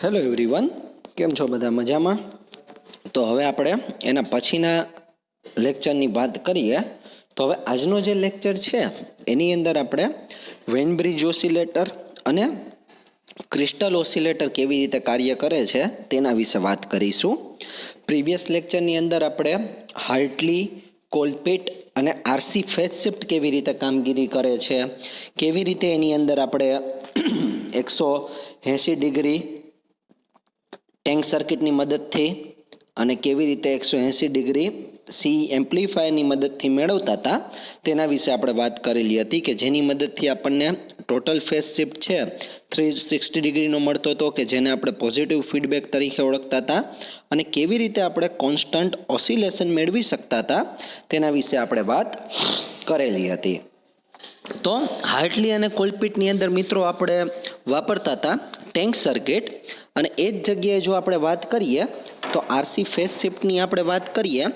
Hello everyone, કેમ છો બધા? મજામાં? તો હવે આપણે એના પછીના લેક્ચરની વાત કરીએ. તો હવે આજનો જે લેક્ચર છે એની અંદર આપણે વેન બ્રિજ ઓસિલેટર અને ક્રિસ્ટલ ઓસિલેટર કેવી રીતે કાર્ય કરે છે તેના વિશે વાત કરીશું. પ્રીવિયસ લેક્ચરની અંદર આપણે હાર્ટલી, કોલપિટ અને આરસી ફેઝ શિફ્ટ કેવી રીતે કામગીરી કરે છે, કેવી રીતે એની અંદર આપણે 180 ડિગ્રી ટેન્ક સર્કિટની મદદથી અને કેવી રીતે 180 ડિગ્રી સી એમ્પ્લીફાયરની મદદથી મેળવતા હતા તેના વિશે આપણે વાત કરેલી હતી, કે જેની મદદથી આપણને ટોટલ ફેઝ શિફ્ટ છે 360 ડિગ્રીનો મળતો હતો, કે જેને આપણે પોઝિટિવ ફીડબેક તરીકે ઓળખતા હતા, અને કેવી રીતે આપણે કોન્સ્ટન્ટ ઓસિલેશન મેળવી શકતા હતા તેના વિશે આપણે વાત કરેલી હતી. તો હાર્ટલી અને કોલપિટની અંદર મિત્રો આપણે વાપરતા હતા ટેન્ક સર્કિટ, અને એ જ જગ્યાએ જો આપણે વાત કરીએ તો આરસી ફેઝ શિફ્ટની આપણે વાત કરીએ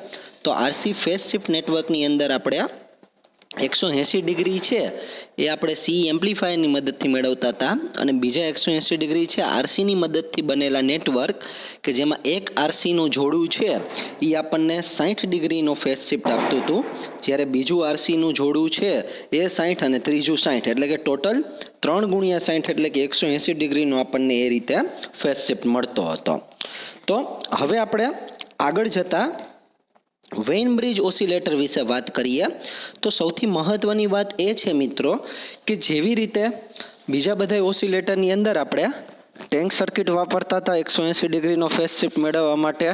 તો આરસી ફેઝ શિફ્ટ નેટવર્કની અંદર આપણે 180 ડિગ્રી છે એ આપણે સી એમ્પ્લીફાયરની મદદથી મેળવતા હતા, અને બીજા 180 ડિગ્રી છે આરસીની મદદથી બનેલા નેટવર્ક, કે જેમાં એક આરસીનું જોડું છે એ આપણને 60 ડિગ્રીનો ફેઝ શિફ્ટ આપતું હતું, જ્યારે બીજું આરસીનું જોડું છે એ 60 અને ત્રીજું 60, એટલે કે ટોટલ 3 ગુણ્યા 60 એટલે કે 180 ડિગ્રીનો આપણને એ રીતે ફેઝ શિફ્ટ મળતો હતો. તો હવે આપણે આગળ જતા વેન બ્રિજ ઓસિલેટર વિશે વાત કરીએ. તો સૌથી મહત્વની વાત એ છે મિત્રો કે જેવી રીતે બીજા બધા ઓસિલેટરની અંદર આપણે ટેન્ક સર્કિટ વાપરતા હતા 180 ડિગ્રીનો ફેઝ શિફ્ટ મેળવવા માટે,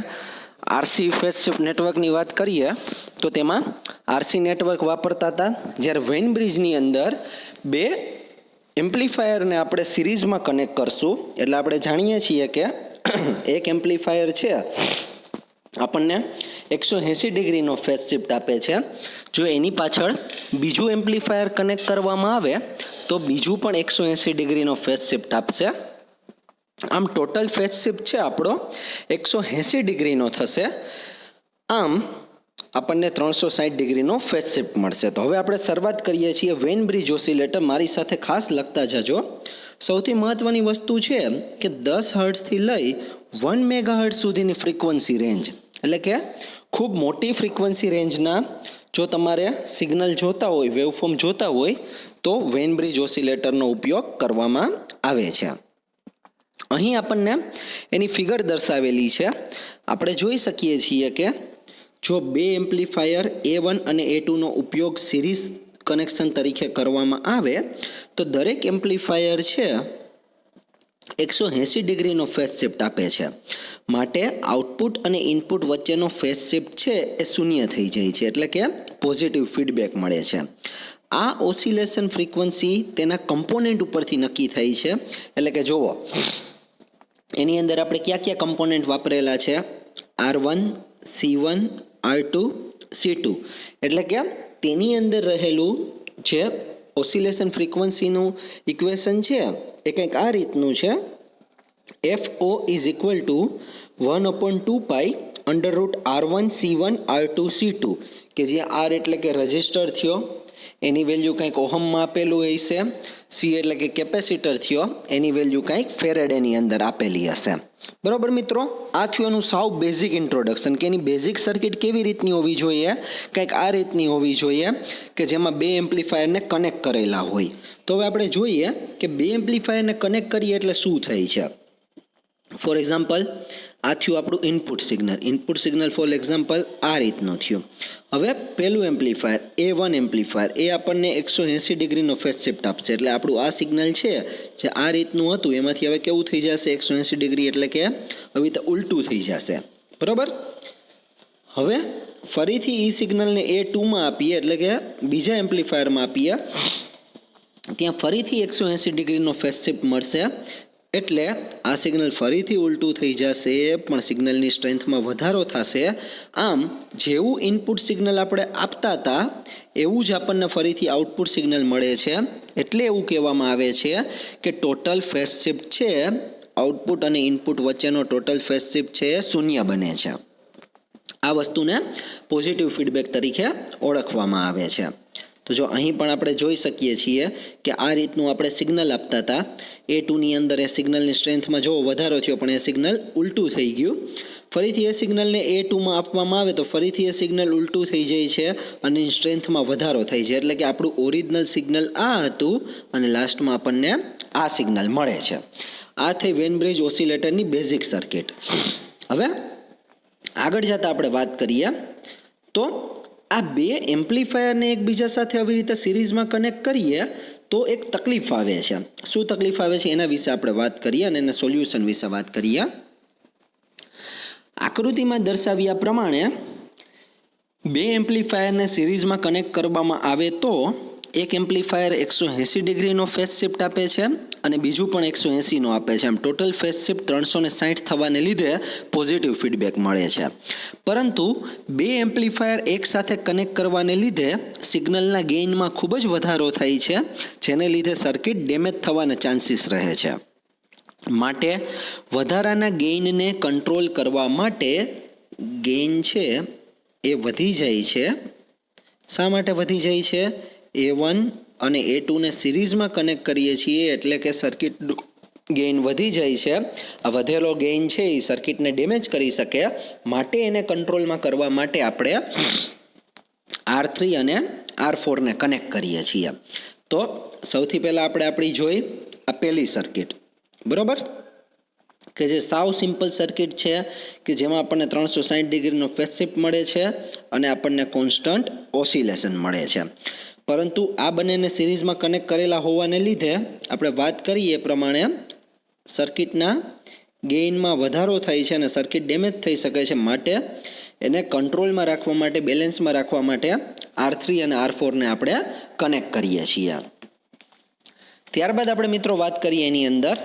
આરસી ફેઝ શિફ્ટ નેટવર્કની વાત કરીએ તો તેમાં આરસી નેટવર્ક વાપરતા હતા, જ્યારે વેન બ્રિજની અંદર બે એમ્પ્લીફાયરને આપણે સિરીઝમાં કનેક્ટ કરશું એટલે આપણે જાણીએ છીએ કે એક એમ્પ્લીફાયર છે આપણને 180 ડિગ્રીનો ફેઝ શિફ્ટ આપે છે. જો એની પાછળ બીજું એમ્પ્લીફાયર કનેક્ટ કરવામાં આવે તો બીજું પણ 180 ડિગ્રીનો ફેઝ શિફ્ટ આપશે. આમ ટોટલ ફેઝ શિફ્ટ છે આપણો 180 ડિગ્રીનો થશે. આમ આપણને 360 ડિગ્રીનો ફેઝ શિફ્ટ મળશે. તો હવે આપણે શરૂઆત કરીએ છીએ વેન બ્રિજ ઓસિલેટર. મારી સાથે ખાસ લખતા જજો. સૌથી મહત્વની વસ્તુ છે કે 10 હર્ટ્ઝથી લઈ 1 મેગાહર્ટ્ઝ સુધીની ફ્રીક્વન્સી રેન્જ, એટલે કે ખૂબ મોટી ફ્રીક્વન્સી રેન્જના જો તમારે સિગ્નલ જોતા હોય, વેવફોર્મ જોતા હોય તો વેન બ્રિજ ઓસિલેટરનો ઉપયોગ કરવામાં આવે છે. અહીં આપણને એની ફિગર દર્શાવેલી છે. આપણે જોઈ શકીએ છીએ કે જો બે એમ્પ્લીફાયર A1 અને A2નો ઉપયોગ સિરીઝ કનેક્શન તરીકે કરવામાં આવે તો દરેક એમ્પ્લીફાયર છે 180 ડિગ્રીનો ફેઝ શિફ્ટ આપે છે, માટે આઉટપુટ અને ઇનપુટ વચ્ચેનો ફેઝ શિફ્ટ છે એ શૂન્ય થઈ જાય છે, એટલે કે પોઝિટિવ ફીડબેક મળે છે. આ ઓસિલેશન ફ્રીક્વન્સી તેના કમ્પોનેન્ટ ઉપરથી નક્કી થઈ છે. એટલે કે જુઓ એની અંદર આપણે કયા કયા કમ્પોનેન્ટ વાપરેલા છે, R1, C1, R2, C2, એટલે કે તેની અંદર રહેલું જે ઓસિલેશન ફ્રીક્વન્સીનું ઇક્વેશન છે એ કંઈક આ રીતનું છે, FO is equal to 1/2π √R1 C1 R2 C2, કે જે R એટલે કે રજિસ્ટર થયો, એની વેલ્યુ કંઈક ઓહમમાં આપેલું હશે, સી એટલે કે કેપેસિટર થયો, એની વેલ્યુ કંઈક ફેરેડેની અંદર આપેલી હશે. બરોબર મિત્રો, આ થયું એનું સાવ બેઝિક ઇન્ટ્રોડક્શન, કે એની બેઝિક સર્કિટ કેવી રીતની હોવી જોઈએ, કંઈક આ રીતની હોવી જોઈએ, કે જેમાં બે એમ્પ્લીફાયરને કનેક્ટ કરેલા હોય. તો હવે આપણે જોઈએ કે બે એમ્પ્લીફાયરને કનેક્ટ કરીએ એટલે શું થાય છે. ફોર એક્ઝામ્પલ આ થયું આપણું ઇનપુટ સિગ્નલ ફોર એક્ઝામ્પલ આ રીતનો થયો. હવે પહેલું એમ્પ્લીફાયર A1 એમ્પ્લીફાયર એ આપણને 180 ડિગ્રીનો ફેઝ શિફ્ટ આપશે, એટલે આપણું આ સિગ્નલ છે જે આ રીતનું હતું એમાંથી હવે કેવું થઈ જશે 180 ડિગ્રી, એટલે કે હવે તો ઉલટું થઈ જશે. બરોબર. હવે ફરીથી એ સિગ્નલને A2માં આપીએ, એટલે કે બીજા એમ્પ્લીફાયરમાં આપીએ, ત્યાં ફરીથી 180 ડિગ્રીનો ફેઝ શિફ્ટ મળશે, એટલે આ સિગ્નલ ફરીથી ઉલટું થઈ જશે, પણ સિગ્નલની સ્ટ્રેન્થમાં વધારો થશે. આમ જેવું ઇનપુટ સિગ્નલ આપણે આપતા હતા એવું જ આપણને ફરીથી આઉટપુટ સિગ્નલ મળે છે, એટલે એવું કહેવામાં આવે છે કે ટોટલ ફેઝ શિફ્ટ છે આઉટપુટ અને ઇનપુટ વચ્ચેનો ટોટલ ફેઝ શિફ્ટ છે એ શૂન્ય બને છે. આ વસ્તુને પોઝિટિવ ફીડબેક તરીકે ઓળખવામાં આવે છે. તો તો જો અહીં પણ આપણે જોઈ શકીએ છીએ કે આ રીતનું આપણે સિગ્નલ આપતા હતા. A2ની અંદર એ સિગ્નલની સ્ટ્રેન્થમાં જો વધારો થયો, પણ એ સિગ્નલ ઉલટું થઈ ગયું. ફરીથી એ સિગ્નલને A2માં આપવામાં આવે તો ફરીથી એ સિગ્નલ ઉલટું થઈ જાય છે અને સ્ટ્રેન્થમાં વધારો થઈ છે. એટલે કે આપણું ઓરિજિનલ સિગ્નલ આ હતું અને લાસ્ટમાં આપણને આ સિગ્નલ મળે છે. આ થઈ વેન બ્રિજ ઓસિલેટરની બેઝિક સર્કિટ. હવે આગળ જતાં આપણે વાત કરીએ તો આ બે એમ્પ્લીફાયરને એકબીજા સાથે આવી રીતે સિરીઝમાં કનેક્ટ કરીએ તો એક તકલીફ આવે છે. શું તકલીફ આવે છે એના વિશે આપણે વાત કરીએ અને એના સોલ્યુશન વિશે વાત કરીએ. આકૃતિમાં દર્શાવ્યા પ્રમાણે બે એમ્પ્લીફાયરને સિરીઝમાં કનેક્ટ કરવામાં આવે તો એક એમ્પ્લીફાયર 180 ડિગ્રીનો ફેઝ શિફ્ટ આપે છે અને બીજું પણ 180નો આપે છે. આમ ટોટલ ફેઝ શિફ્ટ 360 થવાને લીધે પોઝિટિવ ફીડબેક મળે છે. પરંતુ બે એમ્પ્લીફાયર એકસાથે કનેક્ટ કરવાને લીધે સિગ્નલના ગેઇનમાં ખૂબ જ વધારો થાય છે, જેને લીધે સર્કિટ ડેમેજ થવાના ચાન્સીસ રહે છે. માટે વધારાના ગેઇનને કંટ્રોલ કરવા માટે ગેઇન છે એ વધી જાય છે. શા માટે વધી જાય છે? A1 અને A2ને સિરીઝમાં કનેક્ટ કરીએ છીએ એટલે કે સર્કિટ ગેઇન વધી જાય છે. આ વધેલો ગેઇન છે એ સર્કિટને ડેમેજ કરી શકે, માટે એને કંટ્રોલમાં કરવા માટે આપણે R3 અને R4ને કનેક્ટ કરીએ છીએ. તો સૌથી પહેલાં આપણે આપણી જોઈ આ પહેલી સર્કિટ, બરોબર, કે જે સાવ સિમ્પલ સર્કિટ છે કે જેમાં આપણને 360 ડિગ્રીનો ફેઝ શિફ્ટ મળે છે અને આપણને કોન્સ્ટન્ટ ઓસિલેશન મળે છે. પરંતુ આ બંનેને સિરીઝમાં કનેક્ટ કરેલા હોવાને લીધે આપણે વાત કરીએ એ પ્રમાણે સર્કિટના ગેઇનમાં વધારો થાય છે અને સર્કિટ ડેમેજ થઈ શકે છે. માટે એને કંટ્રોલમાં રાખવા માટે, બેલેન્સમાં રાખવા માટે R3 અને R4ને આપણે કનેક્ટ કરીએ છીએ. ત્યારબાદ આપણે મિત્રો વાત કરીએ એની અંદર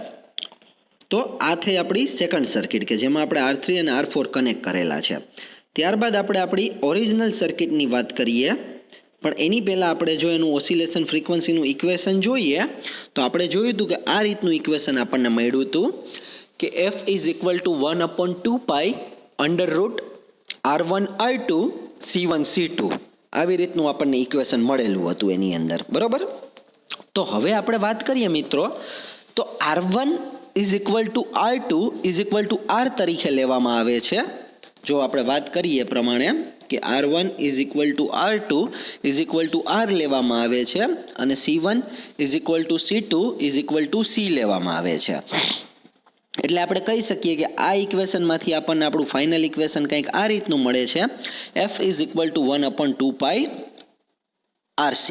તો આ થઈ આપણી સેકન્ડ સર્કિટ કે જેમાં આપણે R3 અને R4 કનેક્ટ કરેલા છે. ત્યારબાદ આપણે આપણી ઓરિજિનલ સર્કિટની વાત કરીએ, પણ એની પહેલાં આપણે જો એનું ઓસિલેશન ફ્રીક્વન્સીનું ઇક્વેશન જોઈએ તો આપણે જોયું હતું કે આ રીતનું ઇક્વેશન આપણને મળ્યું હતું કે F = 1/2π √R1 R2 C1 C2. આવી રીતનું આપણને ઇક્વેશન મળેલું હતું એની અંદર, બરોબર. તો હવે આપણે વાત કરીએ મિત્રો તો R1 = R2 R તરીકે લેવામાં આવે છે. જો આપણે વાત કરીએ પ્રમાણે કે R1 = R2 R લેવામાં આવે છે અને C1 C2 C લેવામાં આવે છે. એટલે આપણે કહી શકીએ કે આ ઇક્વેશનમાંથી આપણને આપણું ફાઇનલ ઇક્વેશન કંઈક આ રીતનું મળે છે. F = 1/2π RC.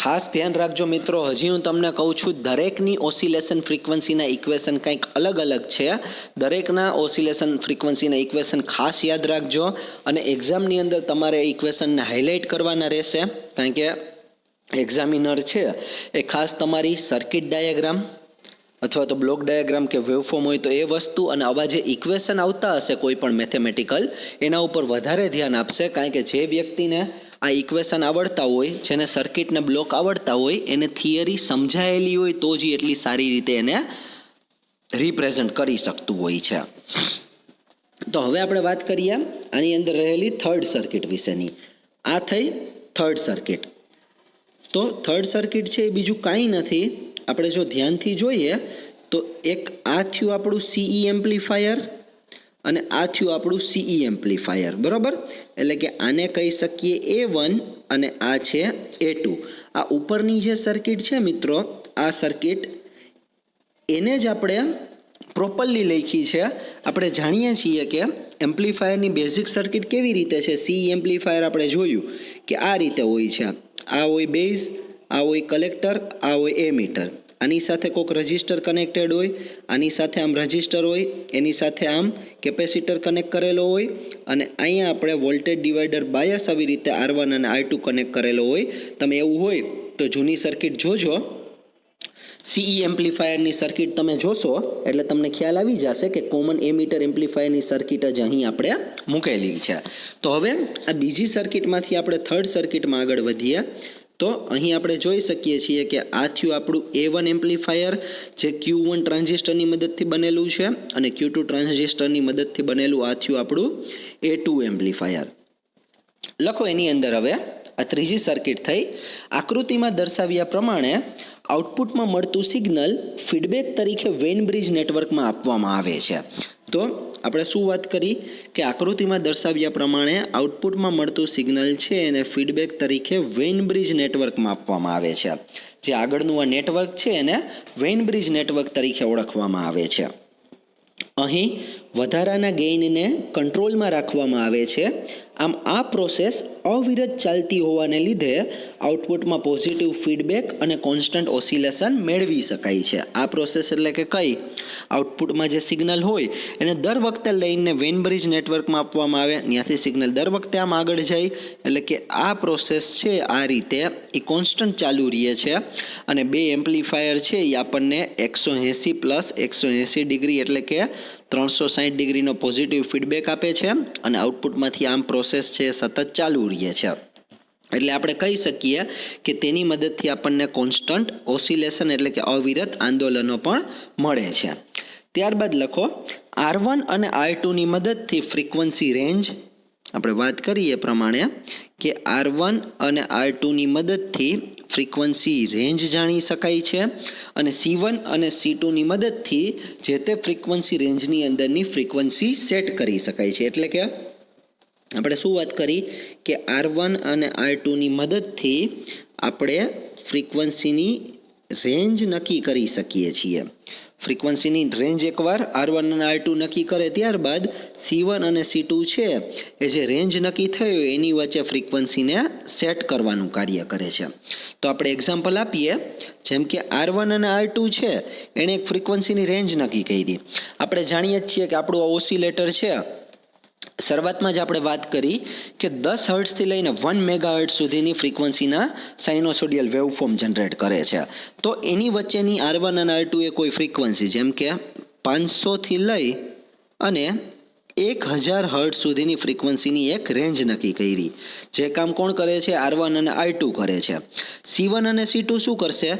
ખાસ ધ્યાન રાખજો મિત્રો, હજી હું તમને કહું છું દરેકની ઓસિલેશન ફ્રીક્વન્સીના ઇક્વેશન કંઈક અલગ અલગ છે. દરેકના ઓસિલેશન ફ્રીક્વન્સીના ઇક્વેશન ખાસ યાદ રાખજો અને એક્ઝામની અંદર તમારે ઇક્વેશનને હાઇલાઇટ કરવાના રહેશે, કારણ કે એક્ઝામિનર છે એ ખાસ તમારી સર્કિટ ડાયાગ્રામ અથવા તો બ્લોક ડાયાગ્રામ કે વેવફોર્મ હોય તો એ વસ્તુ અને આવા જે ઇક્વેશન આવતા હશે કોઈ પણ મેથેમેટિકલ, એના ઉપર વધારે ધ્યાન આપશે. કારણ કે જે વ્યક્તિને આ ઇક્વેશન આવડતા હોય, જેને સર્કિટને બ્લોક આવડતા હોય, એને થિયરી સમજાયેલી હોય તો જ એટલી સારી રીતે એને રિપ્રેઝન્ટ કરી શકતું હોય છે. તો હવે આપણે વાત કરીએ આની અંદર રહેલી થર્ડ સર્કિટ વિશેની. આ થઈ થર્ડ સર્કિટ. તો થર્ડ સર્કિટ છે એ બીજું કાંઈ નથી. આપણે જો ધ્યાનથી જોઈએ તો એક આ થયું આપણું CE એમ્પ્લીફાયર અને આ થયું આપણું CE એમ્પ્લીફાયર, બરાબર. એટલે કે આને કહી શકીએ A1 અને આ છે A2. આ ઉપરની જે સર્કિટ છે મિત્રો, આ સર્કિટ એને જ આપણે પ્રોપરલી લખી છે. આપણે જાણીએ છીએ કે એમ્પ્લીફાયરની બેઝિક સર્કિટ કેવી રીતે છે. CE એમ્પ્લીફાયર આપણે જોયું કે આ રીતે હોય છે. આ હોય બેઝ, આ હોય કલેક્ટર, આ હોય એમીટર. આની સાથે કોઈક રજિસ્ટર કનેક્ટેડ હોય, આની સાથે આમ રજિસ્ટર હોય, એની સાથે આમ કેપેસિટર કનેક્ટ કરેલો હોય અને અહીંયા આપણે વોલ્ટેજ ડિવાઈડર બાયસ આવી રીતે R1 અને R2 કનેક્ટ કરેલો હોય. તમે એવું હોય તો જૂની સર્કિટ જોજો, CE એમ્પ્લીફાયરની સર્કિટ તમે જોશો એટલે તમને ખ્યાલ આવી જશે કે કોમન એમીટર એમ્પ્લીફાયરની સર્કિટ જ અહીં આપણે મૂકેલી છે. તો હવે આ બીજી સર્કિટમાંથી આપણે થર્ડ સર્કિટમાં આગળ વધીએ તો અહીં આપણે જોઈ શકીએ છીએ કે આ થયું આપણું A1 એમ્પ્લીફાયર, જે Q1 ટ્રાન્ઝિસ્ટરની મદદથી બનેલું છે અને Q2 ટ્રાન્ઝિસ્ટરની મદદથી બનેલું આ થયું આપણું A2 એમ્પ્લીફાયર. લખો એની અંદર હવે આ ત્રીજી સર્કિટ થઈ. આકૃતિમાં દર્શાવ્યા પ્રમાણે આઉટપુટમાં મળતું સિગ્નલ ફીડબેક તરીકે વેન બ્રિજ નેટવર્કમાં આપવામાં આવે છે. તો આપણે શું વાત કરી કે આકૃતિમાં દર્શાવ્યા પ્રમાણે આઉટપુટમાં મળતું સિગ્નલ છે એને ફીડબેક તરીકે વેન બ્રિજ નેટવર્કમાં આપવામાં આવે છે. જે આગળનું આ નેટવર્ક છે એને વેન બ્રિજ નેટવર્ક તરીકે ઓળખવામાં આવે છે. અહીં વધારાના ગેઇનને કંટ્રોલમાં રાખવામાં આવે છે. આમ આ પ્રોસેસ અવિરત ચાલતી હોવાને લીધે આઉટપુટમાં પોઝિટિવ ફીડબેક અને કોન્સ્ટન્ટ ઓસિલેશન મેળવી શકાય છે. આ પ્રોસેસ એટલે કે કઈ આઉટપુટમાં જે સિગ્નલ હોય એને દર વખતે લઈને વેન બ્રિજ નેટવર્કમાં આપવામાં આવે, ત્યાંથી સિગ્નલ દર વખતે આમ આગળ જાય, એટલે કે આ પ્રોસેસ છે આ રીતે એ કોન્સ્ટન્ટ ચાલુ રહે છે. અને બે એમ્પ્લીફાયર છે એ આપણને 180 પ્લસ 180 ડિગ્રી એટલે કે 360 ડિગ્રીનો પોઝિટિવ ફીડબેક આપે છે અને આઉટપુટમાંથી આમ પ્રોસેસ છે સતત ચાલુ રહે છે. એટલે આપણે કહી શકીએ કે તેની મદદથી આપણને કોન્સ્ટન્ટ ઓસિલેશન એટલે કે અવિરત આંદોલનો પણ મળે છે. ત્યારબાદ લખો R1 અને R2ની મદદથી ફ્રીક્વન્સી રેન્જ. આપણે વાત કરીએ એ પ્રમાણે કે R1 અને R2ની મદદથી ફ્રીક્વન્સી રેન્જ જાણી શકાય છે અને C1 અને C2ની મદદથી જે તે ફ્રીક્વન્સી રેન્જની અંદરની ફ્રીક્વન્સી સેટ કરી શકાય છે. એટલે કે આપણે શું વાત કરી કે R1 અને R2ની મદદથી આપણે ફ્રીક્વન્સીની રેન્જ નક્કી કરી શકીએ છીએ. ફ્રીક્વન્સીની રેન્જ એકવાર R1 અને R2 નક્કી કરે ત્યારબાદ C1 અને C2 છે એ જે રેન્જ નક્કી થયો એની વચ્ચે ફ્રીક્વન્સીને સેટ કરવાનું કાર્ય કરે છે. તો આપણે એક્ઝામ્પલ આપીએ, જેમ કે R1 અને R2 છે એણે એક ફ્રીક્વન્સીની રેન્જ નક્કી કરી. આપણે જાણીએ જ છીએ કે આપણું ઓસિલેટર છે, શરૂઆતમાં જ આપણે વાત કરી કે 10 હર્ટ્ઝથી લઈને 1 મેગાહર્ટ્ઝ સુધીની ફ્રીક્વન્સીના સાઇનોસોડિયલ વેવફોર્મ જનરેટ કરે છે. તો એની વચ્ચેની R1 અને R2 એ કોઈ ફ્રીક્વન્સી જેમ કે 500થી લઈ અને 1000 હર્ટ્ઝ સુધીની ફ્રીક્વન્સીની એક રેન્જ નક્કી કરી. જે કામ કોણ કરે છે? R1 અને R2 કરે છે. C1 અને C2 શું કરશે?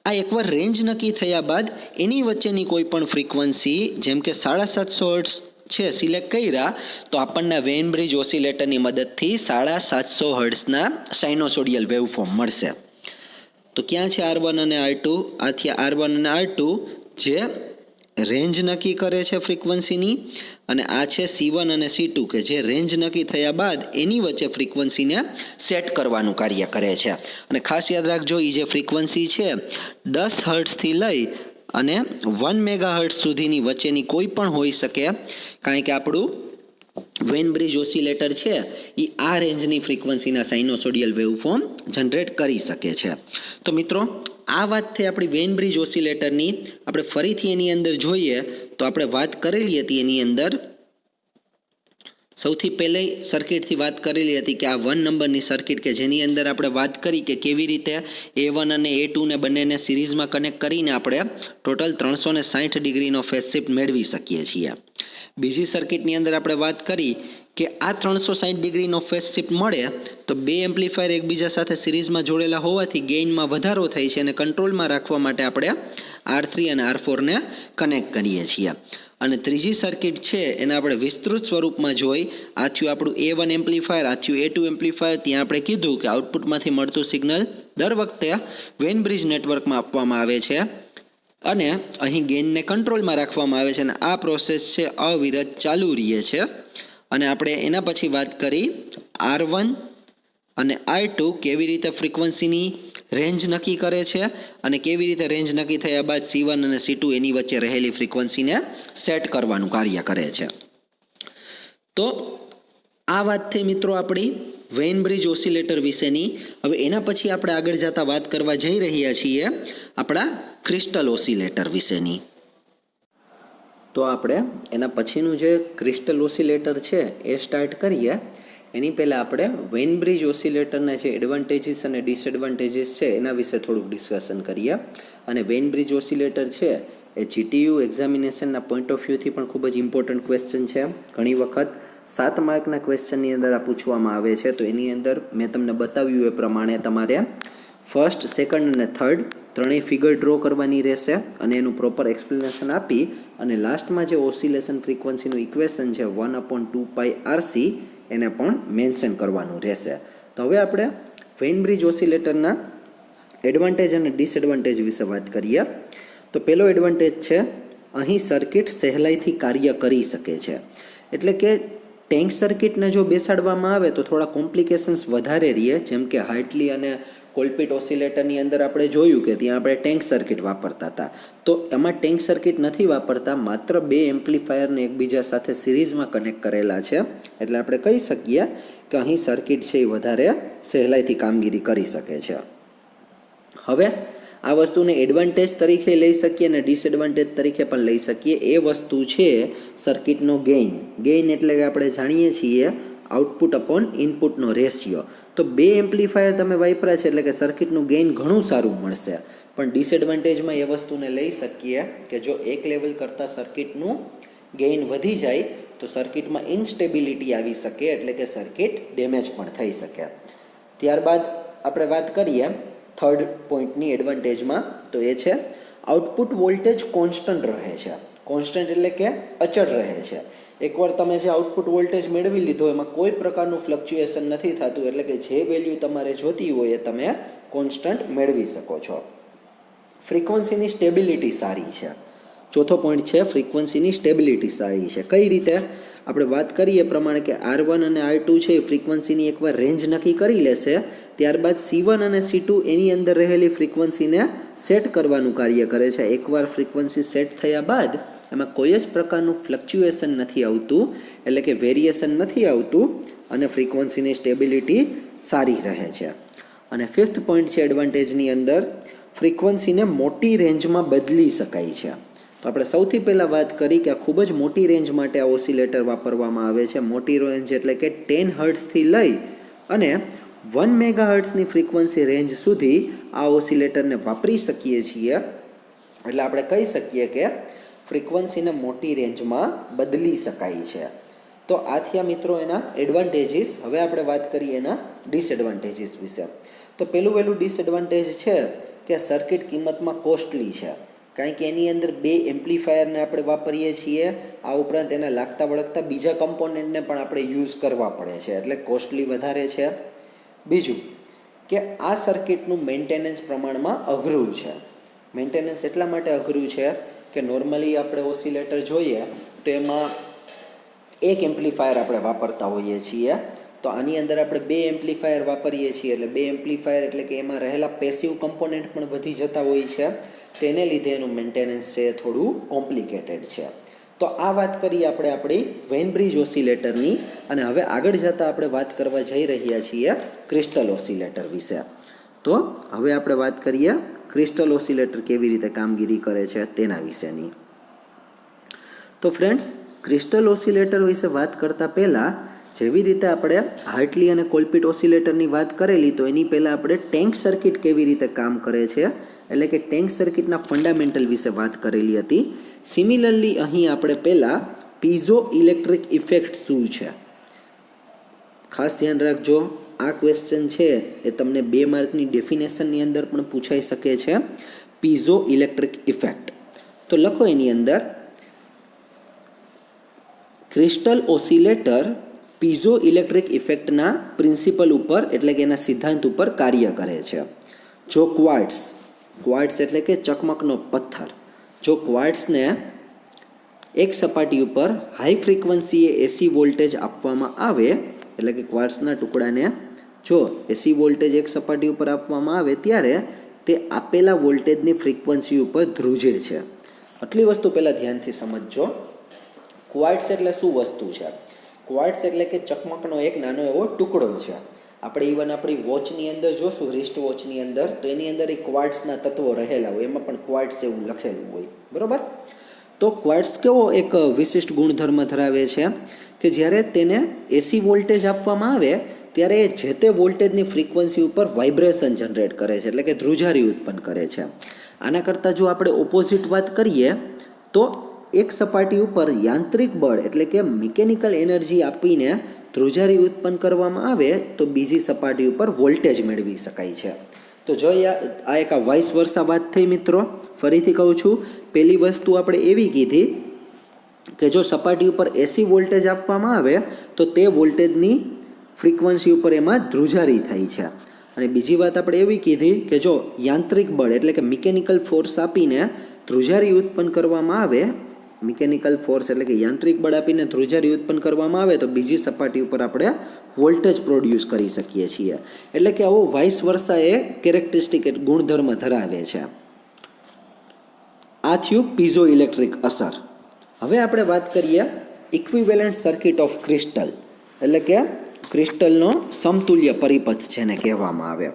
આ એકવાર રેન્જ નક્કી થયા બાદ એની વચ્ચેની કોઈ પણ ફ્રીક્વન્સી જેમ કે 750 હર્ટ્ઝ છે સિલેક્ટ કર્યા તો આપણને વેન બ્રિજ ઓસિલેટરની મદદથી 750 હર્ટ્ઝના સાઇનોસોડિયલ વેવફોર્મ મળશે. તો ક્યાં છે R1 અને R2? આથી R1 અને R2 જે રેન્જ નક્કી કરે છે ફ્રીક્વન્સીની, અને આ છે C1 અને C2 કે જે રેન્જ નક્કી થયા બાદ એની વચ્ચે ફ્રીક્વન્સીને સેટ કરવાનું કાર્ય કરે છે. અને ખાસ યાદ રાખજો એ જે ફ્રીક્વન્સી છે 10 હર્ટ્ઝથી લઈ અને 1 મેગાહર્ટ્ઝ સુધીની વચ્ચેની કોઈ પણ હોઈ શકે, કારણ કે આપણું વેન બ્રિજ ઓસિલેટર છે એ આ રેન્જની ફ્રીક્વન્સીના સાઇનોસોડિયલ વેવફોર્મ જનરેટ કરી શકે છે. તો મિત્રો આ વાત થઈ આપણી વેન બ્રિજ ઓસિલેટરની. આપણે ફરીથી એની અંદર જોઈએ તો આપણે વાત કરેલી હતી એની અંદર સૌથી પહેલી સર્કિટથી વાત કરેલી હતી કે આ 1 નંબરની સર્કિટ કે જેની અંદર આપણે વાત કરી કે કેવી રીતે A1 અને A2 ને બંનેને સિરીઝમાં કનેક્ટ કરીને આપણે ટોટલ 360 ડિગ્રીનો ફેઝ શિફ્ટ મેળવી શકીએ છીએ. બીજી સર્કિટની અંદર આપણે વાત કરી કે આ 360 ડિગ્રીનો ફેઝ શિફ્ટ મળે તો બે એમ્પ્લીફાયર એકબીજા સાથે સિરીઝમાં જોડેલા હોવાથી ગેઇનમાં વધારો થાય છે અને કંટ્રોલમાં રાખવા માટે આપણે R3 અને R4 ને કનેક્ટ કરીએ છીએ. અને ત્રીજી સર્કિટ છે એને આપણે વિસ્તૃત સ્વરૂપમાં જોઈ. આ થયું આપણું A1 એમ્પ્લીફાયર, આ થયું A2 એમ્પ્લીફાયર. ત્યાં આપણે કીધું કે આઉટપુટમાંથી મળતું સિગ્નલ દર વખતે વેન બ્રિજ નેટવર્કમાં આપવામાં આવે છે અને અહીં ગેઇનને કંટ્રોલમાં રાખવામાં આવે છે અને આ પ્રોસેસ છે અવિરત ચાલુ રહે છે. અને આપણે એના પછી વાત કરી R1 અને R2 કેવી રીતે ફ્રીક્વન્સીની રેન્જ નક્કી કરે છે અને કેવી રીતે રેન્જ નક્કી થયા બાદ C1 અને C2 એની વચ્ચે રહેલી ફ્રીક્વન્સીને સેટ કરવાનું કાર્ય કરે છે. તો આ વાત થઈ મિત્રો આપણી વેન બ્રિજ ઓસિલેટર વિશેની. હવે એના પછી આપણે આગળ જતા વાત કરવા જઈ રહ્યા છીએ આપણા ક્રિસ્ટલ ઓસિલેટર વિશેની. તો આપણે એના પછીનું જે ક્રિસ્ટલ ઓસિલેટર છે એ સ્ટાર્ટ કરીએ. એની પહેલાં આપણે વેન બ્રિજ ઓસિલેટરના જે એડવાન્ટેજીસ અને ડિસએડવાન્ટેજીસ છે એના વિશે થોડુંક ડિસ્કશન કરીએ. અને વેન બ્રિજ ઓસિલેટર છે એ GTU એક્ઝામિનેશનના પોઈન્ટ ઓફ વ્યૂથી પણ ખૂબ જ ઇમ્પોર્ટન્ટ ક્વેશ્ચન છે. ઘણી વખત 7 માર્કના ક્વેશ્ચનની અંદર આ પૂછવામાં આવે છે. તો એની અંદર મેં તમને બતાવ્યું એ પ્રમાણે તમારે ફર્સ્ટ, સેકન્ડ અને થર્ડ ત્રણેય ફિગર ડ્રો કરવાની રહેશે અને એનું પ્રોપર એક્સપ્લેનેશન આપી અને લાસ્ટમાં જે ઓસિલેશન ફ્રીક્વન્સીનું ઇક્વેશન છે 1/2πRC એને પણ મેન્શન કરવાનું રહેશે. તો હવે આપણે વેઇન બ્રિજ ઓસિલેટરના એડવાન્ટેજ અને ડિસએડવાન્ટેજ વિશે વાત કરીએ તો પહેલો એડવાન્ટેજ છે અહીં સર્કિટ સહેલાઈથી કાર્ય કરી શકે છે. એટલે કે ટેન્ક સર્કિટને જો બેસાડવામાં આવે તો થોડા કોમ્પ્લિકેશન્સ વધારે રહે, જેમ કે હાર્ટલી અને કોલપિટ ઓસિલેટરની અંદર આપણે જોયું કે ત્યાં આપણે ટેન્ક સર્કિટ વાપરતા હતા. તો એમાં ટેન્ક સર્કિટ નથી વાપરતા, માત્ર 2 એમ્પ્લીફાયરને એકબીજા સાથે સિરીઝમાં કનેક્ટ કરેલા છે. એટલે આપણે કહી શકીએ કે અહીં સર્કિટ છે એ વધારે સહેલાઈથી કામગીરી કરી શકે છે. હવે આ વસ્તુને એડવાન્ટેજ તરીકે લઈ શકીએ અને ડિસએડવાન્ટેજ તરીકે પણ લઈ શકીએ. એ વસ્તુ છે સર્કિટનો ગેઇન. ગેઇન એટલે કે આપણે જાણીએ છીએ આઉટપુટ અપોન ઇનપુટનો રેશિયો. તો 2 એમ્પ્લીફાયર તમે વાપર્યા છે એટલે કે સર્કિટનું ગેઇન ઘણું સારું મળશે. પણ ડિસએડવાન્ટેજમાં એ વસ્તુને લઈ શકીએ કે જો એક લેવલ કરતાં સર્કિટનું ગેઇન વધી જાય તો સર્કિટમાં ઇન્સ્ટેબિલિટી આવી શકે, એટલે કે સર્કિટ ડેમેજ પણ થઈ શકે. ત્યારબાદ આપણે વાત કરીએ થર્ડ પોઈન્ટની એડવાન્ટેજમાં, તો એ છે આઉટપુટ વોલ્ટેજ કોન્સ્ટન્ટ રહે છે. કોન્સ્ટન્ટ એટલે કે અચળ રહે છે. એકવાર તમે જે આઉટપુટ વોલ્ટેજ મેળવી લીધો એમાં કોઈ પ્રકારનું ફ્લક્ચ્યુએશન નથી થતું, એટલે કે જે વેલ્યુ તમારે જોતી હોય એ તમે કોન્સ્ટન્ટ મેળવી શકો છો. ફ્રીક્વન્સીની સ્ટેબિલિટી સારી છે. ચોથો પોઈન્ટ છે ફ્રીક્વન્સીની સ્ટેબિલિટી સારી છે. કઈ રીતે? આપણે વાત કરીએ પ્રમાણે કે R1 અને R2 છે એ ફ્રીક્વન્સીની એકવાર રેન્જ નક્કી કરી લેશે, ત્યારબાદ C1 અને C2 એની અંદર રહેલી ફ્રીક્વન્સીને સેટ કરવાનું કાર્ય કરે છે. એકવાર ફ્રીક્વન્સી સેટ થયા બાદ એમાં કોઈ જ પ્રકારનું ફ્લક્ચ્યુએશન નથી આવતું, એટલે કે વેરિએશન નથી આવતું અને ફ્રીક્વન્સીની સ્ટેબિલિટી સારી રહે છે. અને ફિફ્થ પોઈન્ટ છે એડવાન્ટેજની અંદર, ફ્રીક્વન્સીને મોટી રેન્જમાં બદલી શકાય છે. તો આપણે સૌથી પહેલાં વાત કરી કે આ ખૂબ જ મોટી રેન્જ માટે આ ઓસિલેટર વાપરવામાં આવે છે. મોટી રેન્જ એટલે કે 10 હર્ટ્ઝથી લઈ અને 1 મેગાહર્ટ્ઝની ફ્રીક્વન્સી રેન્જ સુધી આ ઓસિલેટરને વાપરી શકીએ છીએ. એટલે આપણે કહી શકીએ કે ફ્રીક્વન્સીને મોટી રેન્જમાં બદલી શકાય છે. તો આ થયા મિત્રો એના એડવાન્ટેજીસ. હવે આપણે વાત કરીએ એના ડિસએડવાન્ટેજીસ વિશે. તો પહેલું ડિસએડવાન્ટેજ છે કે સર્કિટ કિંમતમાં કોસ્ટલી છે, કારણ કે એની અંદર 2 એમ્પ્લીફાયરને આપણે વાપરીએ છીએ. આ ઉપરાંત એના લાગતા વળગતા બીજા કમ્પોનન્ટને પણ આપણે યુઝ કરવા પડે છે, એટલે કોસ્ટલી વધારે છે. બીજું કે આ સર્કિટનું મેન્ટેનન્સ પ્રમાણમાં અઘરું છે. મેન્ટેનન્સ એટલા માટે અઘરું છે કે નોર્મલી આપણે ઓસિલેટર જોઈએ તો એમાં 1 એમ્પ્લીફાયર આપણે વાપરતા હોઈએ છીએ. તો આની અંદર આપણે 2 એમ્પ્લીફાયર વાપરીએ છીએ, એટલે 2 એમ્પ્લીફાયર એટલે કે એમાં રહેલા પેસિવ કમ્પોનન્ટ પણ વધી જતા હોય છે. તેને લીધે એનું મેન્ટેનન્સ છે થોડું કોમ્પ્લિકેટેડ છે. તો આ વાત કરીએ આપણે આપણી વેઇન બ્રિજ ઓસિલેટરની. અને હવે આગળ જતાં આપણે વાત કરવા જઈ રહ્યા છીએ ક્રિસ્ટલ ઓસિલેટર વિશે. તો હવે આપણે વાત કરીએ ક્રિસ્ટલ ઓસિલેટર કેવી રીતે કામગીરી કરે છે તેના વિશેની. તો ફ્રેન્ડ્સ, ક્રિસ્ટલ ઓસિલેટર વિશે વાત કરતાં પહેલાં જેવી રીતે આપણે હાર્ટલી અને કોલપિટ ઓસિલેટરની વાત કરેલી, તો એની પહેલાં આપણે ટેન્ક સર્કિટ કેવી રીતે કામ કરે છે એટલે કે ટેન્ક સર્કિટના ફંડામેન્ટલ વિશે વાત કરેલી હતી. સિમિલરલી અહીં આપણે પહેલાં પીઝો ઇલેક્ટ્રિક ઇફેક્ટ શું છે ખાસ ધ્યાન રાખજો. આ ક્વેશ્ચન છે એ તમને 2 માર્કની ડેફિનેશનની અંદર પણ પૂછાઈ શકે છે. પીઝો ઇલેક્ટ્રિક ઇફેક્ટ તો લખો એની અંદર, ક્રિસ્ટલ ઓસિલેટર પીઝો ઇલેક્ટ્રિક ઇફેક્ટના પ્રિન્સિપલ ઉપર એટલે કે એના સિદ્ધાંત ઉપર કાર્ય કરે છે. જો ક્વાર્ટ્સ એટલે કે ચકમકનો પથ્થર, જો ક્વાર્ટ્સને એક સપાટી ઉપર હાઈ ફ્રીક્વન્સીએ એસી વોલ્ટેજ આપવામાં આવે, એટલે કે ક્વાર્ટ્સના ટુકડાને જો એસી વોલ્ટેજ એક સપાટી ઉપર આપવામાં આવે ત્યારે તે આપેલા વોલ્ટેજની ફ્રીક્વન્સી ઉપર ધ્રુજે છે. આટલી વસ્તુ પહેલાં ધ્યાનથી સમજજો. ક્વાર્ટ્સ એટલે શું વસ્તુ છે? ક્વાર્ટ્સ એટલે કે ચકમકનો એક નાનો એવો ટુકડો છે. આપણે ઇવન આપણી વોચની અંદર જોશું, રિસ્ટ વોચની અંદર, તો એની અંદર એ ક્વાર્ટ્સના તત્વો રહેલા હોય, એમાં પણ ક્વાર્ટ્સ એવું લખેલું હોય, બરાબર? તો ક્વાર્ટ્સ કેવો એક વિશિષ્ટ ગુણધર્મ ધરાવે છે કે જ્યારે તેને એસી વોલ્ટેજ આપવામાં આવે ત્યારે જે તે વોલ્ટેજની ફ્રીક્વન્સી ઉપર વાઇબ્રેશન જનરેટ કરે છે, એટલે કે ધ્રુજારી ઉત્પન્ન કરે છે. આના કરતાં જો આપણે ઓપોઝિટ વાત કરીએ તો એક સપાટી ઉપર યાંત્રિક બળ એટલે કે મિકેનિકલ એનર્જી આપીને ધ્રુજારી ઉત્પન્ન કરવામાં આવે તો બીજી સપાટી ઉપર વોલ્ટેજ મેળવી શકાય છે. તો જો આ એક વાઇસ વર્સા વાત થઈ મિત્રો. ફરીથી કહું છું, પહેલી વસ્તુ આપણે એવી કીધી કે જો સપાટી ઉપર એસી વોલ્ટેજ આપવામાં આવે તો તે વોલ્ટેજની ફ્રીક્વન્સી ઉપર એમાં ધ્રુજારી થાય છે. અને બીજી વાત આપણે એવી કીધી કે જો યાંત્રિક બળ એટલે કે મિકેનિકલ ફોર્સ આપીને ધ્રુજારી ઉત્પન્ન કરવામાં આવે, મિકેનિકલ ફોર્સ એટલે કે યાંત્રિક બળ આપીને ધ્રુજારી ઉત્પન્ન કરવામાં આવે તો બીજી સપાટી ઉપર આપણે વોલ્ટેજ પ્રોડ્યુસ કરી શકીએ છીએ. એટલે કે આવો વાઇસ વર્સા એ કેરેક્ટરિસ્ટિક ગુણધર્મ ધરાવે છે. આ થયું પીઝો ઇલેક્ટ્રિક અસર. હવે આપણે વાત કરીએ ઇક્વિવેલન્ટ સર્કિટ ઓફ ક્રિસ્ટલ, એટલે કે ક્રિસ્ટલનો સમતુલ્ય પરિપથ જેને કહેવામાં આવે.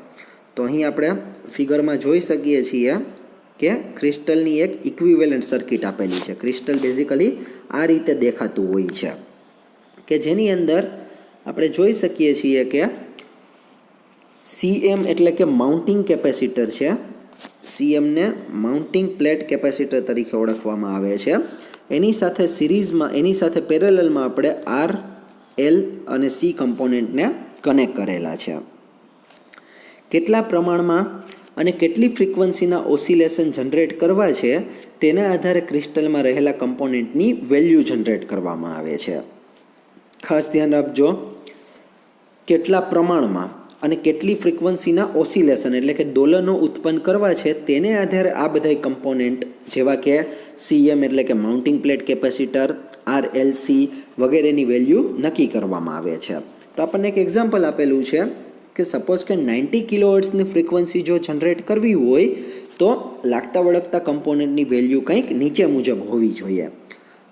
તો અહીં આપણે ફિગરમાં જોઈ શકીએ છીએ કે ક્રિસ્ટલની એક ઇક્વિવેલન્ટ સર્કિટ આપેલી છે. ક્રિસ્ટલ બેઝિકલી આ રીતે દેખાતું હોય છે કે જેની અંદર આપણે જોઈ શકીએ છીએ કે CM એટલે કે માઉન્ટિંગ કેપેસિટર છે. CMને માઉન્ટિંગ પ્લેટ કેપેસિટર તરીકે ઓળખવામાં આવે છે. એની સાથે સિરીઝમાં, એની સાથે પેરેલલમાં આપણે R, L અને C કમ્પોનેન્ટને કનેક્ટ કરેલા છે. કેટલા પ્રમાણમાં અને કેટલી ફ્રીક્વન્સીના ઓસિલેશન જનરેટ કરવા છે તેના આધારે ક્રિસ્ટલમાં રહેલા કમ્પોનેન્ટની વેલ્યુ જનરેટ કરવામાં આવે છે. ખાસ ધ્યાન આપજો, કેટલા પ્રમાણમાં અને કેટલી ફ્રીક્વન્સીના ઓસિલેશન એટલે કે દોલનો ઉત્પન્ન કરવા છે તેને આધારે આ બધા કમ્પોનેન્ટ જેવા કે CM એટલે કે માઉન્ટિંગ પ્લેટ કેપેસિટર, RLC વગેરેની વેલ્યુ નક્કી કરવામાં આવે છે. તો આપણને એક એક્ઝામ્પલ આપેલું છે કે સપોઝ કે 90 કિલોહર્ટ્ઝની ફ્રીક્વન્સી જો જનરેટ કરવી હોય તો લાગતા વળગતા કમ્પોનેન્ટની વેલ્યુ કંઈક નીચે મુજબ હોવી જોઈએ.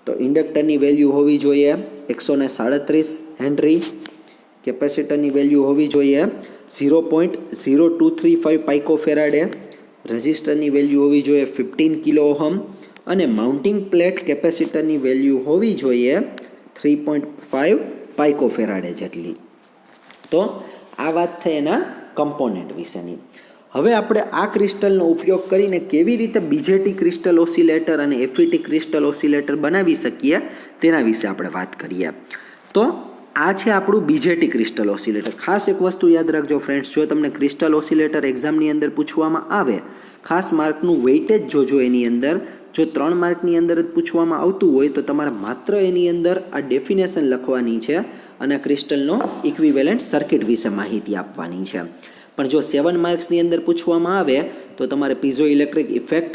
તો ઇન્ડક્ટરની વેલ્યુ હોવી જોઈએ 137 હેનરી, કેપેસિટરની વેલ્યુ હોવી જોઈએ 0.0235 પાઇકોફેરાડે, રેઝિસ્ટરની વેલ્યુ હોવી જોઈએ 15 કિલો ઓહમ અને માઉન્ટિંગ પ્લેટ કેપેસિટરની વેલ્યુ હોવી જોઈએ 3.5 પાઇકોફેરાડે જેટલી. તો આ વાત થઈ એના કમ્પોનેન્ટ વિશેની. હવે આપણે આ ક્રિસ્ટલનો ઉપયોગ કરીને કેવી રીતે BJT ક્રિસ્ટલ ઓસિલેટર અને FET ક્રિસ્ટલ ઓસિલેટર બનાવી શકીએ તેના વિશે આપણે વાત કરીએ. તો આ છે આપણું BJT ક્રિસ્ટલ ઓસિલેટર. ખાસ એક વસ્તુ યાદ રાખજો ફ્રેન્ડ્સ, જો તમને ક્રિસ્ટલ ઓસિલેટર એક્ઝામની અંદર પૂછવામાં આવે, ખાસ માર્કનું વેઇટેજ જોજો. એની અંદર જો 3 માર્કની અંદર જ પૂછવામાં આવતું હોય તો તમારે માત્ર એની અંદર આ ડેફિનેશન લખવાની છે અને ક્રિસ્ટલનો ઇક્વિવેલન્ટ સર્કિટ વિશે માહિતી આપવાની છે. પણ જો 7 માર્ક્સની અંદર પૂછવામાં આવે તો તમારે piezo electric effect,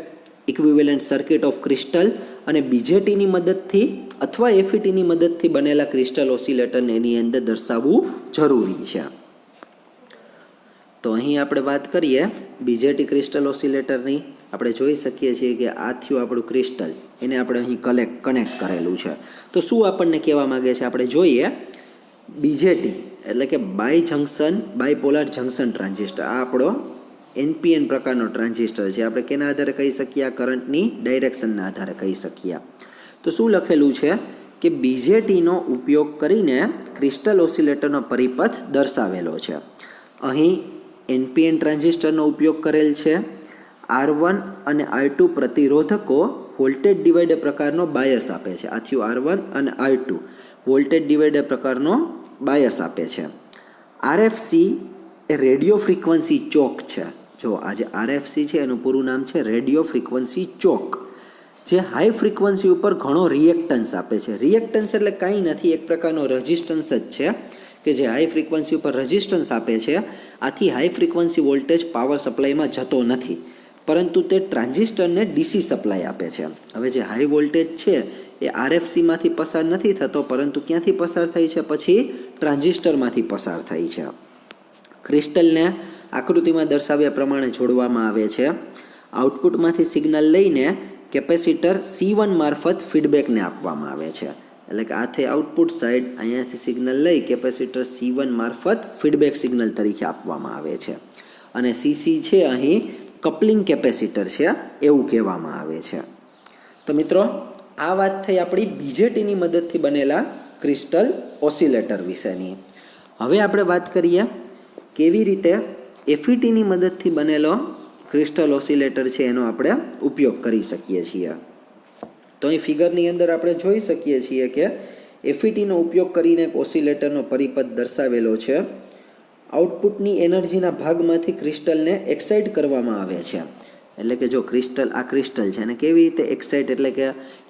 equivalent circuit of crystal અને BJTની મદદથી અથવા FETની મદદથી બનેલા ક્રિસ્ટલ ઓસિલેટરને એની અંદર દર્શાવવું જરૂરી છે. તો અહીં આપણે વાત કરીએ BJT ક્રિસ્ટલ ઓસિલેટરની. આપણે જોઈ શકીએ છીએ કે આ થયું આપણું ક્રિસ્ટલ, એને આપણે અહીં કનેક્ટ કરેલું છે. તો શું આપણને કહેવા માગે છે આપણે જોઈએ. BJT એટલે કે બાયપોલાર જંકશન ટ્રાન્ઝિસ્ટર, આ આપણો NPN પ્રકારનો ટ્રાન્ઝિસ્ટર છે. આપણે કેના આધારે કહી શકીએ? આ કરંટની ડાયરેક્શનના આધારે કહી શકીએ. તો શું લખેલું છે કે BJTનો ઉપયોગ કરીને ક્રિસ્ટલ ઓસિલેટરનો પરિપથ દર્શાવેલો છે. અહીં NPN ટ્રાન્ઝિસ્ટરનો ઉપયોગ કરેલ છે. R1 અને R2 પ્રતિરોધકો વોલ્ટેજ ડિવાઇડર પ્રકારનો બાયસ આપે છે. આ થયું R1 અને R2 વોલ્ટેજ ડિવાઇડર પ્રકારનો બાયસ આપે છે. RFC એ રેડિયો ફ્રીક્વન્સી ચોક છે. જો આ જે RFC છે એનું પૂરું નામ છે રેડિયો ફ્રીક્વન્સી ચોક, જે હાઈ ફ્રીક્વન્સી ઉપર ઘણો રિએક્ટન્સ આપે છે. રિએક્ટન્સ એટલે કાંઈ નથી, એક પ્રકારનો રેઝિસ્ટન્સ જ છે કે જે હાઈ ફ્રીક્વન્સી ઉપર રેઝિસ્ટન્સ આપે છે. આથી હાઈ ફ્રીક્વન્સી વોલ્ટેજ પાવર સપ્લાયમાં જતો નથી, પરંતુ તે ટ્રાન્ઝિસ્ટરને DC સપ્લાય આપે છે. હવે જે હાઈ વોલ્ટેજ છે એ RFCમાંથી પસાર નથી થતો, પરંતુ ક્યાંથી પસાર થાય છે? પછી ટ્રાન્ઝિસ્ટરમાંથી પસાર થાય છે. ક્રિસ્ટલને આકૃતિમાં દર્શાવ્યા પ્રમાણે જોડવામાં આવે છે. આઉટપુટમાંથી સિગ્નલ લઈને કેપેસિટર C1 મારફત ફીડબેકને આપવામાં આવે છે. એટલે કે આ થઈ આઉટપુટ સાઈડ, અહીંયાથી સિગ્નલ લઈ કેપેસિટર C1 મારફત ફીડબેક સિગ્નલ તરીકે આપવામાં આવે છે. અને CC છે અહીં કપલિંગ કેપેસિટર છે એવું કહેવામાં આવે છે. તો મિત્રો આ વાત થઈ આપણી BJTની મદદથી બનેલા ક્રિસ્ટલ ઓસિલેટર વિશેની. હવે આપણે વાત કરીએ કેવી રીતે FETની મદદથી બનેલો ક્રિસ્ટલ ઓસિલેટર છે એનો આપણે ઉપયોગ કરી શકીએ છીએ. તો અહીં ફિગરની અંદર આપણે જોઈ શકીએ છીએ કે FETનો ઉપયોગ કરીને એક ઓસિલેટરનો પરિપથ દર્શાવેલો છે. આઉટપુટની એનર્જીના ભાગમાંથી ક્રિસ્ટલને એક્સાઇટ કરવામાં આવે છે. એટલે કે જો આ ક્રિસ્ટલ છે અને કેવી રીતે એક્સાઇટ એટલે કે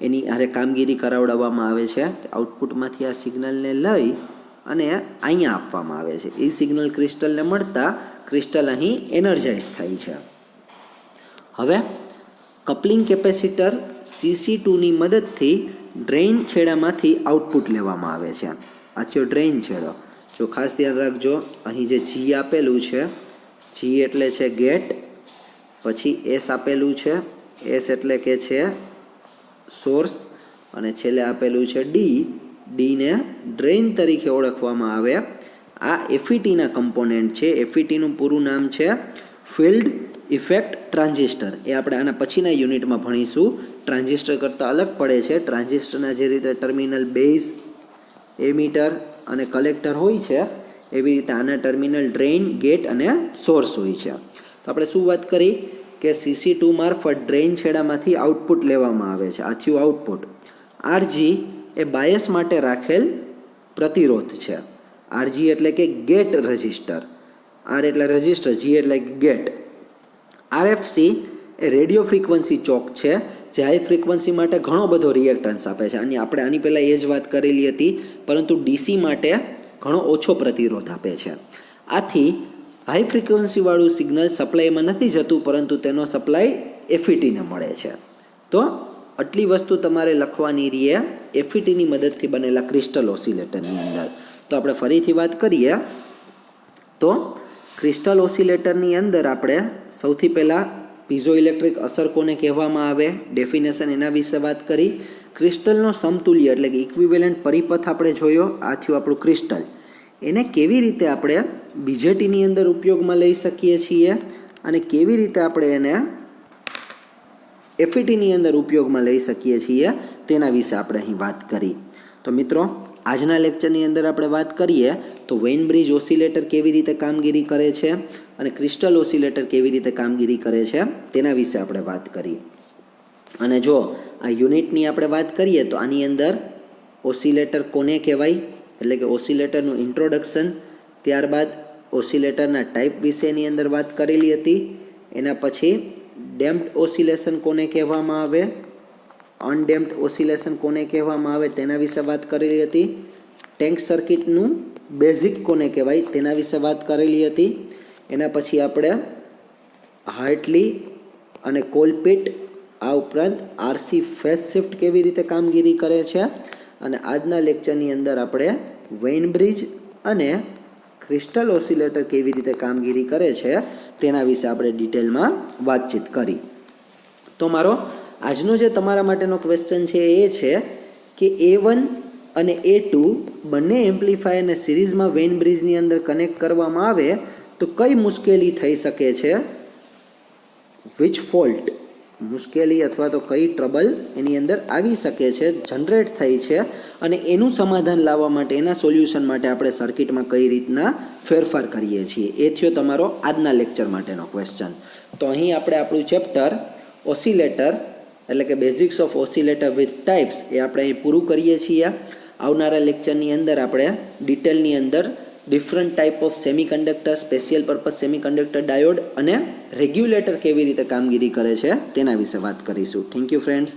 એની હારે કામગીરી કરાવડાવવામાં આવે છે. આઉટપુટમાંથી આ સિગ્નલને લઈ અને અહીંયા આપવામાં આવે છે. એ સિગ્નલ ક્રિસ્ટલને મળતા ક્રિસ્ટલ અહીં એનર્જાઇઝ થાય છે. હવે કપલિંગ કેપેસિટર CC2ની મદદથી ડ્રેઇન છેડામાંથી આઉટપુટ લેવામાં આવે છે. આ થયો ડ્રેઇન છેડો. જો ખાસ ધ્યાન રાખજો, અહીં જે G આપેલું છે, G એટલે છે ગેટ, પછી S આપેલું છે, S એટલે કે છે સોર્સ, અને છેલ્લે આપેલું છે ડીને ડ્રેઇન તરીકે ઓળખવામાં આવે. આ FETના કમ્પોનેન્ટ છે. FETનું પૂરું નામ છે ફિલ્ડ ઇફેક્ટ ટ્રાન્ઝિસ્ટર. એ આપણે આના પછીના યુનિટમાં ભણીશું. ટ્રાન્ઝિસ્ટર કરતાં અલગ પડે છે. ટ્રાન્ઝિસ્ટરના જે રીતે ટર્મિનલ બેઝ, એમીટર અને કલેક્ટર હોય છે, એવી રીતે આના ટર્મિનલ ડ્રેઇન, ગેટ અને સોર્સ હોય છે. તો આપણે શું વાત કરી કે CC2 મારફત ડ્રેઇન છેડામાંથી આઉટપુટ લેવામાં આવે છે. આ થયું આઉટપુટ. RG એ બાયસ માટે રાખેલ પ્રતિરોધ છે. RG એટલે કે ગેટ રજિસ્ટર. R એટલે રજિસ્ટર, G એટલે ગેટ. RFC એ રેડિયો ફ્રીક્વન્સી ચોક છે, જે હાઈ ફ્રીક્વન્સી માટે ઘણો બધો રિએક્ટન્સ આપે છે. અને આપણે આની પહેલાં એ જ વાત કરેલી હતી, પરંતુ DC માટે ઘણો ઓછો પ્રતિરોધ આપે છે. આથી હાઈ ફ્રીક્વન્સીવાળું સિગ્નલ સપ્લાયમાં નથી જતું, પરંતુ તેનો સપ્લાય FETને મળે છે. તો આટલી વસ્તુ તમારે લખવાની રહીએ FETની મદદથી બનેલા ક્રિસ્ટલ ઓસિલેટરની અંદર. તો આપણે ફરીથી વાત કરીએ તો ક્રિસ્ટલ ઓસિલેટરની અંદર આપણે સૌથી પહેલાં પીઝો ઇલેક્ટ્રિક અસર કોને કહેવામાં આવે, ડેફિનેશન એના વિશે વાત કરી. ક્રિસ્ટલનો સમતુલ્ય એટલે કે ઇક્વિવેલન્ટ પરિપથ આપણે જોયો. આ થયું આપણું ક્રિસ્ટલ. એને કેવી રીતે આપણે BJTની અંદર ઉપયોગમાં લઈ શકીએ છીએ અને કેવી રીતે આપણે એને FETની અંદર ઉપયોગમાં લઈ શકીએ છીએ, તેના વિશે આપણે અહીં વાત કરી. તો મિત્રો, આજના લેક્ચરની અંદર આપણે વાત કરીએ તો વેઇન બ્રિજ ઓસિલેટર કેવી રીતે કામગીરી કરે છે અને ક્રિસ્ટલ ઓસિલેટર કેવી રીતે કામગીરી કરે છે, તેના વિશે આપણે વાત કરી. અને જો આ યુનિટની આપણે વાત કરીએ તો આની અંદર ઓસિલેટર કોને કહેવાય, એટલે કે ઓસિલેટરનું ઇન્ટ્રોડક્શન, ત્યારબાદ ઓસિલેટરના ટાઈપ વિશેની અંદર વાત કરેલી હતી. એના પછી ડેમ્પ્ડ ઓસિલેશન કોને કહેવામાં આવે, અનડેમ્પ્ડ ઓસિલેશન કોને કહેવામાં આવે, તેના વિશે વાત કરેલી હતી. ટેન્ક સર્કિટનું બેઝિક કોને કહેવાય, તેના વિશે વાત કરેલી હતી. એના પછી આપણે હાર્ટલી અને કોલપિટ, આ ઉપરાંત RC ફેઝ શિફ્ટ કેવી રીતે કામગીરી કરે છે, અને આજના લેક્ચરની અંદર આપણે વેઇન બ્રિજ અને ક્રિસ્ટલ ઓસિલેટર કેવી રીતે કામગીરી કરે છે, તેના વિશે આપણે ડિટેલમાં વાતચીત કરી. તો મારો આજનો જે તમારા માટેનો ક્વેશ્ચન છે એ છે કે A1 અને A2 બંને એમ્પ્લીફાયરને સિરીઝમાં વેઇન બ્રિજની અંદર કનેક્ટ કરવામાં આવે તો કઈ મુશ્કેલી થઈ શકે છે, વિચ ફોલ્ટ, મુશ્કેલી અથવા તો કઈ ટ્રબલ એની અંદર આવી શકે છે, જનરેટ થઈ છે, અને એનું સમાધાન લાવવા માટે, એના સોલ્યુશન માટે આપણે સર્કિટમાં કઈ રીતના ફેરફાર કરીએ છીએ. એ થયો તમારો આજના લેક્ચર માટેનો ક્વેશ્ચન. તો અહીં આપણે આપણું ચેપ્ટર ઓસિલેટર એટલે કે basics of oscillator with types એ આપણે અહીં પૂરું કરીએ છીએ. આવનારા લેક્ચરની અંદર આપણે ડિટેલની અંદર different type of semiconductor, special purpose semiconductor diode અને રેગ્યુલેટર કેવી રીતે કામગીરી કરે છે, તેના વિશે વાત કરીશું. Thank you friends.